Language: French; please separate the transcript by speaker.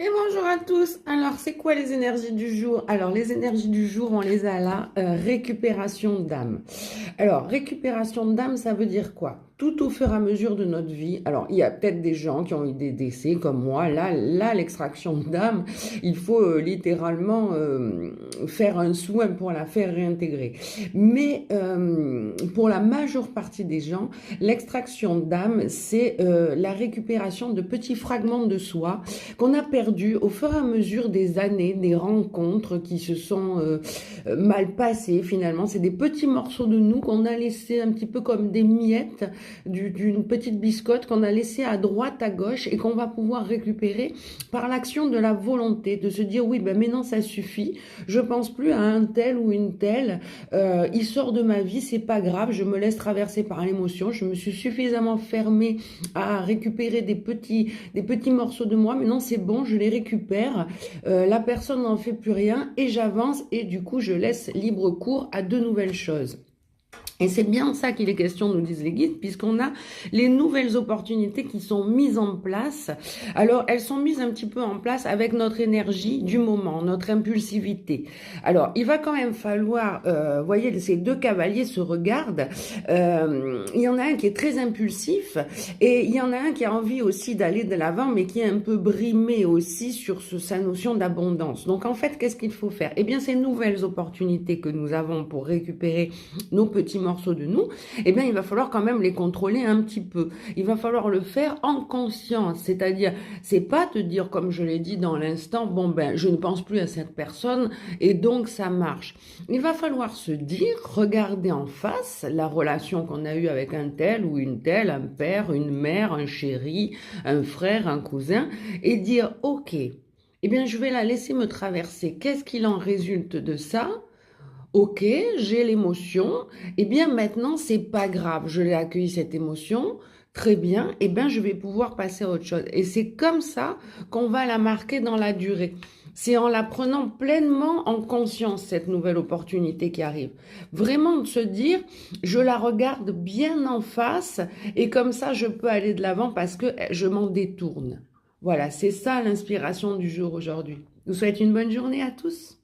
Speaker 1: Et bonjour à tous. Alors, c'est quoi les énergies du jour? Alors, les énergies du jour, on les a là. Récupération d'âme. Alors, récupération d'âme, ça veut dire quoi? Tout au fur et à mesure de notre vie. Alors, il y a peut-être des gens qui ont eu des décès comme moi. Là, l'extraction d'âme, il faut littéralement faire un soin pour la faire réintégrer. Mais pour la majeure partie des gens, l'extraction d'âme, c'est la récupération de petits fragments de soi qu'on a perdu au fur et à mesure des années, des rencontres qui se sont mal passées finalement. C'est des petits morceaux de nous qu'on a laissés un petit peu comme des miettes d'une petite biscotte qu'on a laissé à droite, à gauche et qu'on va pouvoir récupérer par l'action de la volonté, de se dire oui, ben maintenant ça suffit, je pense plus à un tel ou une telle, il sort de ma vie, c'est pas grave, je me laisse traverser par l'émotion, je me suis suffisamment fermée à récupérer des petits morceaux de moi, maintenant c'est bon, je les récupère, la personne n'en fait plus rien et j'avance et du coup je laisse libre cours à de nouvelles choses. Et c'est bien ça qu'il est question, nous disent les guides, puisqu'on a les nouvelles opportunités qui sont mises en place. Alors, elles sont mises un petit peu en place avec notre énergie du moment, notre impulsivité. Alors, il va quand même falloir, voyez, ces deux cavaliers se regardent. Il y en a un qui est très impulsif et il y en a un qui a envie aussi d'aller de l'avant, mais qui est un peu brimé aussi sur sa notion d'abondance. Donc, en fait, qu'est-ce qu'il faut faire? Eh bien, ces nouvelles opportunités que nous avons pour récupérer nos petits morceaux de nous, eh bien, il va falloir quand même les contrôler un petit peu. Il va falloir le faire en conscience, c'est-à-dire, c'est pas te dire, comme je l'ai dit dans l'instant, bon ben, je ne pense plus à cette personne et donc ça marche. Il va falloir se dire, regarder en face la relation qu'on a eue avec un tel ou une telle, un père, une mère, un chéri, un frère, un cousin, et dire, ok, eh bien, je vais la laisser me traverser. Qu'est-ce qu'il en résulte de ça? Ok, j'ai l'émotion. Eh bien, maintenant, c'est pas grave. Je l'ai accueilli cette émotion. Très bien. Eh bien, je vais pouvoir passer à autre chose. Et c'est comme ça qu'on va la marquer dans la durée. C'est en la prenant pleinement en conscience, cette nouvelle opportunité qui arrive. Vraiment de se dire, je la regarde bien en face et comme ça, je peux aller de l'avant parce que je m'en détourne. Voilà, c'est ça l'inspiration du jour aujourd'hui. Je vous souhaite une bonne journée à tous.